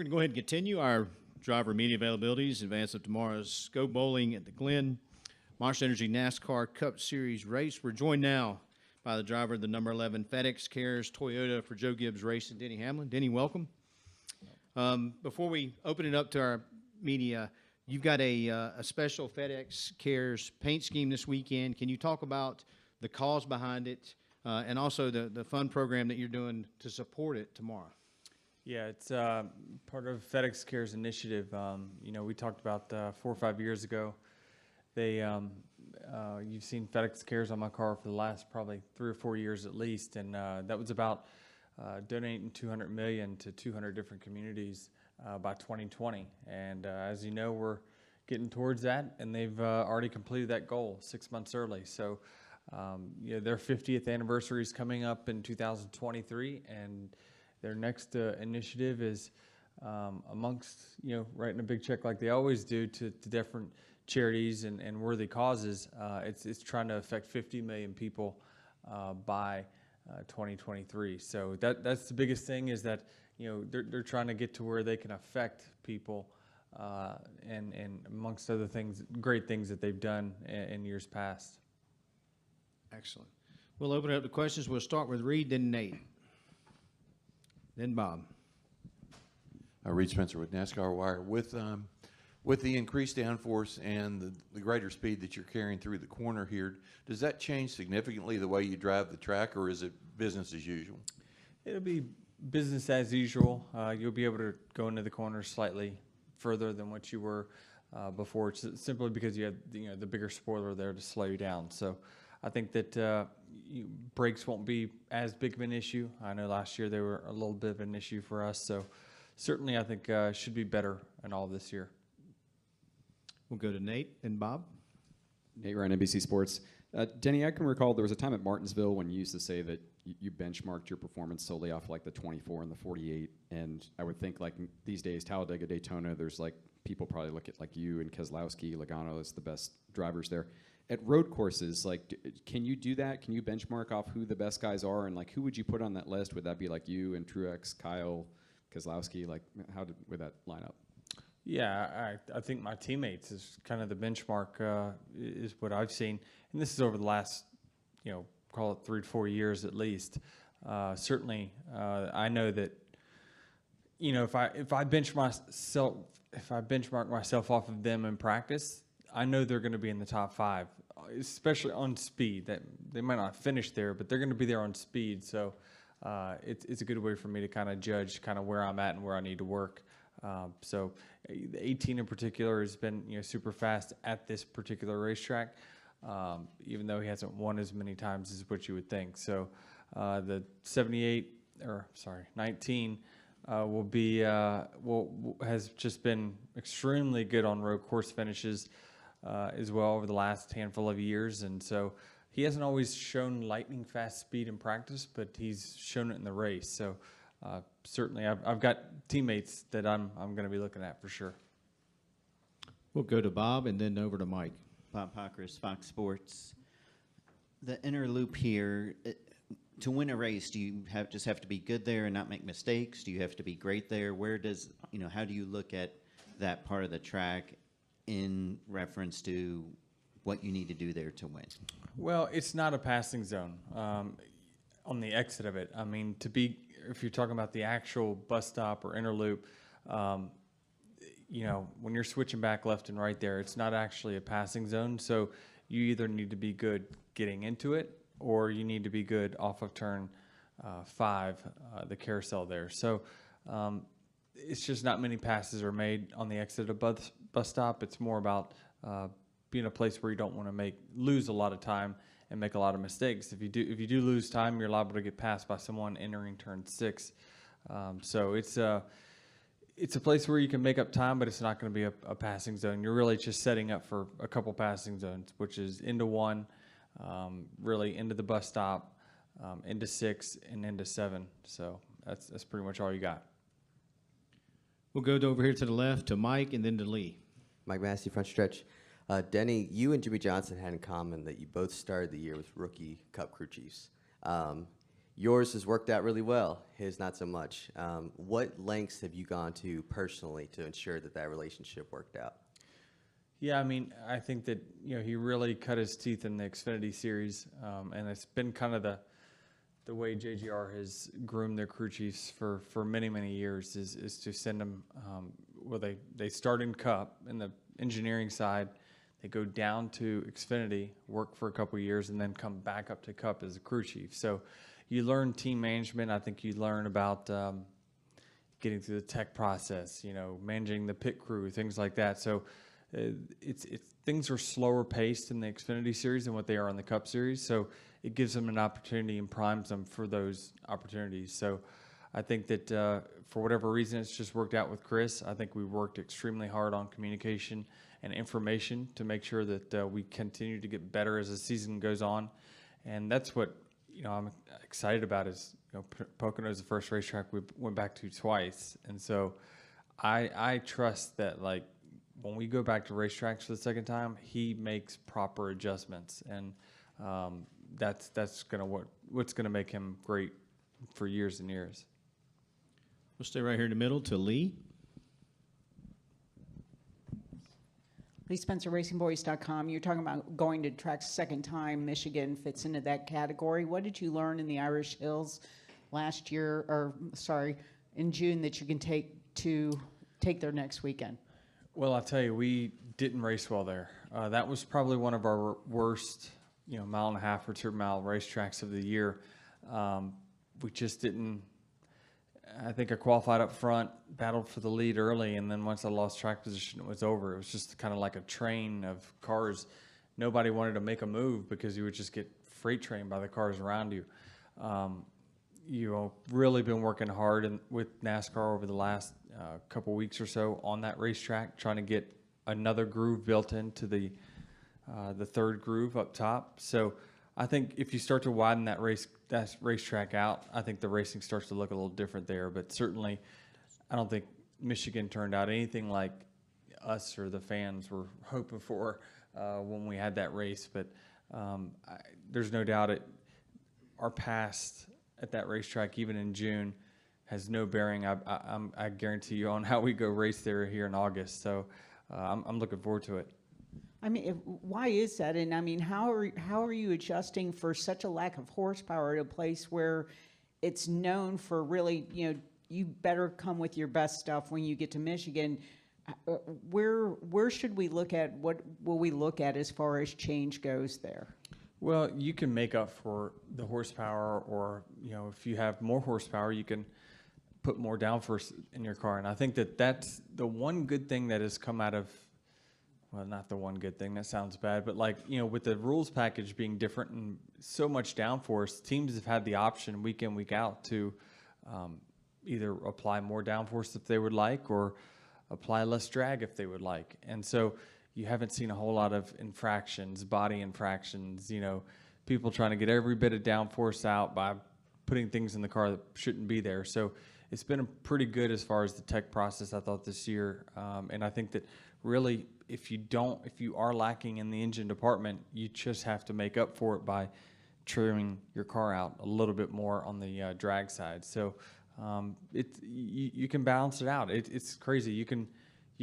We're going to go ahead and continue our driver media availabilities in advance of tomorrow's Go Bowling at the Glen Monster Energy NASCAR Cup Series race. We're joined now by the driver of the number 11 FedEx Cares Toyota for Joe Gibbs Racing, Denny Hamlin. Denny, welcome. Before we open it up to our media, you've got a special FedEx Cares paint scheme this weekend. Can you talk about the cause behind it and also the fun program that you're doing to support it tomorrow? Yeah, it's part of FedEx Cares initiative. We talked about 4 or 5 years ago. You've seen FedEx Cares on my car for the last probably 3 or 4 years at least, and that was about donating $200 million to 200 different communities by 2020. And as you know, we're getting towards that, and they've already completed that goal 6 months early. So, their 50th anniversary is coming up in 2023, and their next initiative is amongst, writing a big check like they always do to different charities and worthy causes. It's trying to affect 50 million people by 2023. So that's the biggest thing, is that they're trying to get to where they can affect people, and amongst other things, great things that they've done in years past. Excellent. We'll open it up to questions. We'll start with Reed, then Nate, then Bob. Reed Spencer with NASCAR Wire. With the increased downforce and the greater speed that you're carrying through the corner here, does that change significantly the way you drive the track, or is it business as usual? It'll be business as usual. You'll be able to go into the corner slightly further than what you were before, simply because you had the bigger spoiler there to slow you down. So I think that brakes won't be as big of an issue. I know last year they were a little bit of an issue for us. So certainly I think should be better in all this year. We'll go to Nate and Bob. Nate Ryan, NBC Sports. Denny, I can recall there was a time at Martinsville when you used to say that you benchmarked your performance solely off like the 24 and the 48. And I would think like these days, Talladega, Daytona, there's like people probably look at like you and Keselowski, Logano as the best drivers there. At road courses, like, can you do that? Can you benchmark off who the best guys are? And like, who would you put on that list? Would that be like you and Truex, Kyle, Keselowski? Like, would that line up? Yeah, I think my teammates is kind of the benchmark, is what I've seen. And this is over the last, call it 3 to 4 years at least. Certainly, I know that, if I benchmark myself off of them in practice, I know they're going to be in the top 5, especially on speed. That they might not finish there, but they're going to be there on speed. So it's a good way for me to kind of judge kind of where I'm at and where I need to work. So the 18 in particular has been super fast at this particular racetrack, even though he hasn't won as many times as what you would think. So the 19 has just been extremely good on road course finishes as well over the last handful of years. And so he hasn't always shown lightning fast speed in practice, but he's shown it in the race. So certainly I've got teammates that I'm going to be looking at for sure. We'll go to Bob and then over to Mike. Bob Pockris, Fox Sports. The inner loop here, to win a race, do you just have to be good there and not make mistakes? Do you have to be great there? How do you look at that part of the track in reference to what you need to do there to win? Well, it's not a passing zone on the exit of it. I mean, if you're talking about the actual bus stop or inner loop, when you're switching back left and right there, it's not actually a passing zone. So you either need to be good getting into it, or you need to be good off of turn 5, the carousel there. So it's just not many passes are made on the exit of bus stop. It's more about being a place where you don't want to lose a lot of time and make a lot of mistakes. If you do lose time, you're liable to get passed by someone entering turn 6. So it's a place where you can make up time, but it's not going to be a passing zone. You're really just setting up for a couple passing zones, which is into 1, really into the bus stop, into 6, and into 7. So that's pretty much all you got. We'll go over here to the left to Mike and then to Lee. Mike Massey, front stretch. Denny, you and Jimmy Johnson had in common that you both started the year with rookie Cup crew chiefs. yours has worked out really well, his not so much. What lengths have you gone to personally to ensure that that relationship worked out? Yeah, I mean, I think that, he really cut his teeth in the Xfinity Series, and it's been kind of the way JGR has groomed their crew chiefs for many, many years is to send them, they start in Cup in the engineering side, they go down to Xfinity, work for a couple of years, and then come back up to Cup as a crew chief. So you learn team management. I think you learn about getting through the tech process, managing the pit crew, things like that. So it's things are slower paced in the Xfinity Series than what they are in the Cup Series. So it gives them an opportunity and primes them for those opportunities. So I think that for whatever reason, it's just worked out with Chris. I think we worked extremely hard on communication and information to make sure that we continue to get better as the season goes on. And that's what, I'm excited about is, Pocono is the first racetrack we went back to twice. And so I trust that, like, when we go back to racetracks for the second time, he makes proper adjustments. And that's what's gonna make him great for years and years. We'll stay right here in the middle to Lee. Lee Spencer, RacingBoys.com. You're talking about going to tracks second time. Michigan fits into that category. What did you learn in the Irish Hills in June that you can take there next weekend? Well, I'll tell you, we didn't race well there. That was probably one of our worst, mile and a half or 2 mile racetracks of the year. We just didn't. I think I qualified up front, battled for the lead early, and then once I lost track position, it was over. It was just kind of like a train of cars. Nobody wanted to make a move because you would just get freight trained by the cars around you. Really been working hard with NASCAR over the last couple weeks or so on that racetrack, trying to get another groove built into the third groove up top. So I think if you start to widen that racetrack out, I think the racing starts to look a little different there. But certainly, I don't think Michigan turned out anything like us or the fans were hoping for when we had that race. But there's no doubt our past at that racetrack, even in June, has no bearing, I guarantee you, on how we go race there here in August. So I'm looking forward to it. I mean, why is that? And I mean, how are you adjusting for such a lack of horsepower at a place where it's known for really, you better come with your best stuff when you get to Michigan? Where should we look at? What will we look at as far as change goes there? Well, you can make up for the horsepower, or if you have more horsepower, you can put more downforce in your car. And I think that's the one good thing that has come out of. Well, not the one good thing, that sounds bad, but with the rules package being different and so much downforce, teams have had the option week in, week out to either apply more downforce if they would like, or apply less drag if they would like. And so you haven't seen a whole lot of infractions, body infractions, people trying to get every bit of downforce out by putting things in the car that shouldn't be there. So it's been pretty good as far as the tech process, I thought, this year. And I think that really, if you are lacking in the engine department, you just have to make up for it by trimming your car out a little bit more on the drag side. So you can balance it out. It's crazy. You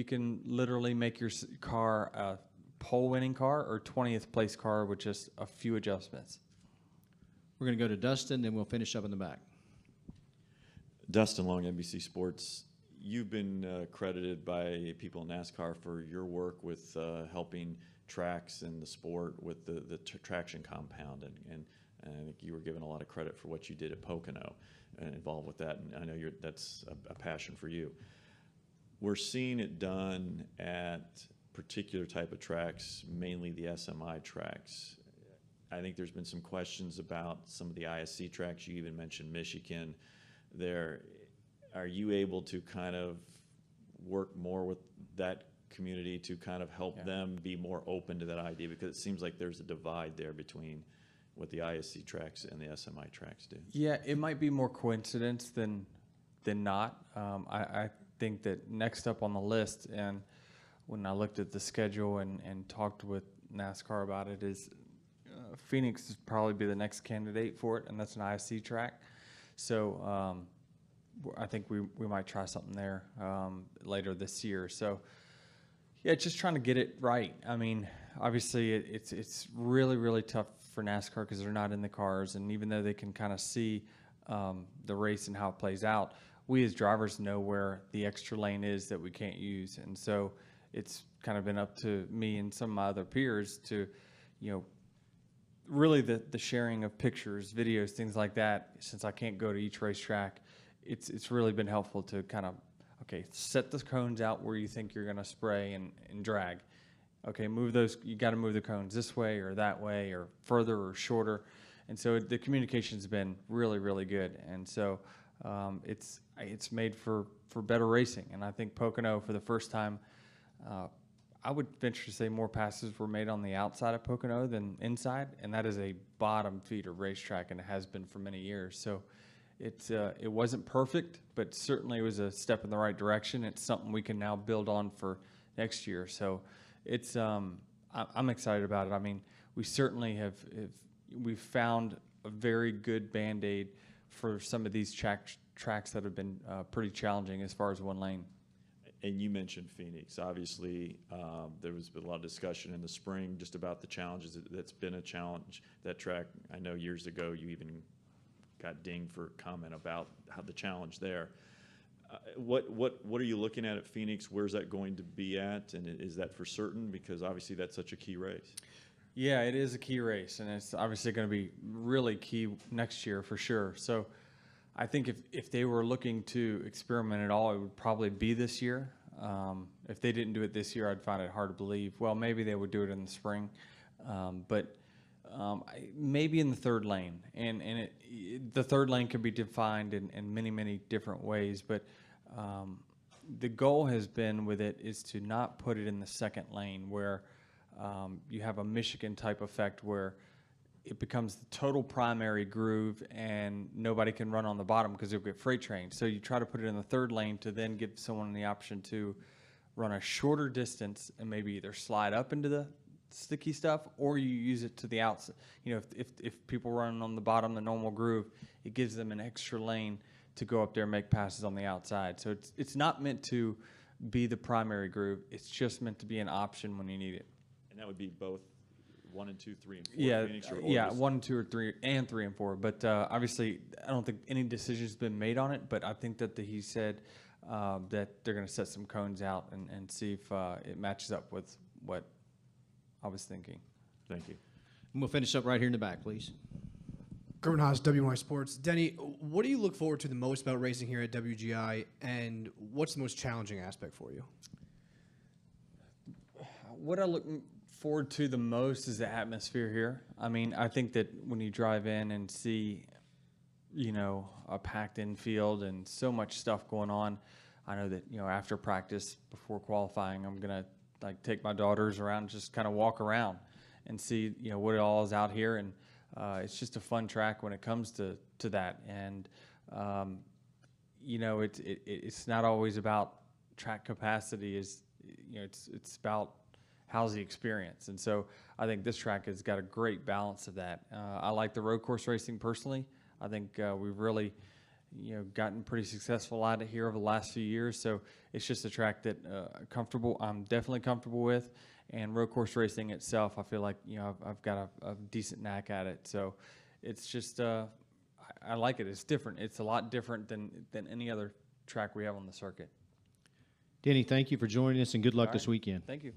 can literally make your car a pole-winning car or 20th place car with just a few adjustments. We're going to go to Dustin, and we'll finish up in the back. Dustin Long, NBC Sports. You've been credited by people in NASCAR for your work with helping tracks and the sport with the traction compound, and I think you were given a lot of credit for what you did at Pocono and involved with that, and I know that's a passion for you. We're seeing it done at particular type of tracks, mainly the SMI tracks. I think there's been some questions about some of the ISC tracks. You even mentioned Michigan there. Are you able to kind of work more with that community to kind of help them be more open to that idea? Because it seems like there's a divide there between what the ISC tracks and the SMI tracks do. Yeah, it might be more coincidence than not. I think that next up on the list, and when I looked at the schedule and talked with NASCAR about it, is Phoenix would probably be the next candidate for it, and that's an ISC track. So I think we might try something there later this year. So yeah, just trying to get it right. I mean, obviously it's really, really tough for NASCAR because they're not in the cars, and even though they can kind of see the race and how it plays out, we as drivers know where the extra lane is that we can't use. And so it's kind of been up to me and some of my other peers to, really the sharing of pictures, videos, things like that. Since I can't go to each racetrack, it's really been helpful to kind of, okay, set the cones out where you think you're going to spray and drag. Okay, move those. You got to move the cones this way or that way or further or shorter. And so the communication's been really, really good. And so it's made for better racing. And I think Pocono, for the first time, I would venture to say more passes were made on the outside of Pocono than inside, and that is a bottom feeder racetrack, and it has been for many years. So it wasn't perfect, but certainly it was a step in the right direction. It's something we can now build on for next year. So it's I'm excited about it. I mean, we certainly we've found a very good Band-Aid for some of these tracks that have been pretty challenging as far as one lane. And you mentioned Phoenix. Obviously, there was a lot of discussion in the spring just about the challenges. That's been a challenge. That track, I know years ago you even got dinged for comment about how the challenge there. What are you looking at Phoenix? Where's that going to be at? And is that for certain? Because obviously that's such a key race. Yeah, it is a key race, and it's obviously going to be really key next year for sure. So I think if they were looking to experiment at all, it would probably be this year. If they didn't do it this year, I'd find it hard to believe. Well, maybe they would do it in the spring, but maybe in the third lane. And the third lane can be defined in many, many different ways, but the goal has been with it is to not put it in the second lane where you have a Michigan type effect where it becomes the total primary groove and nobody can run on the bottom because they'll get freight trained. So you try to put it in the third lane to then give someone the option to run a shorter distance and maybe either slide up into the sticky stuff or you use it to the outside. If people run on the bottom, the normal groove, it gives them an extra lane to go up there and make passes on the outside. So it's not meant to be the primary groove. It's just meant to be an option when you need it. And that would be both 1 and 2, 3 and 4. Yeah, Phoenix or yeah, just 1, 2, or 3, and 3 and 4. But obviously, I don't think any decision's been made on it. But I think that he said that they're going to set some cones out and see if it matches up with what I was thinking. Thank you. And we'll finish up right here in the back, please. Gerben Haas, WY Sports. Denny, what do you look forward to the most about racing here at WGI, and what's the most challenging aspect for you? What I look forward to the most is the atmosphere here. I mean, I think that when you drive in and see, a packed infield and so much stuff going on, I know that, after practice, before qualifying, I'm going to take my daughters around and just kind of walk around and see, what it all is out here. And it's just a fun track when it comes to that. And, it's not always about track capacity. It's about how's the experience. And so I think this track has got a great balance of that. I like the road course racing personally. I think we've really, gotten pretty successful at it here over the last few years. So it's just a track that I'm definitely comfortable with. And road course racing itself, I feel like, I've got a decent knack at it. So it's just, I like it. It's different. It's a lot different than any other track we have on the circuit. Denny, thank you for joining us, and good luck All this right. weekend. Thank you.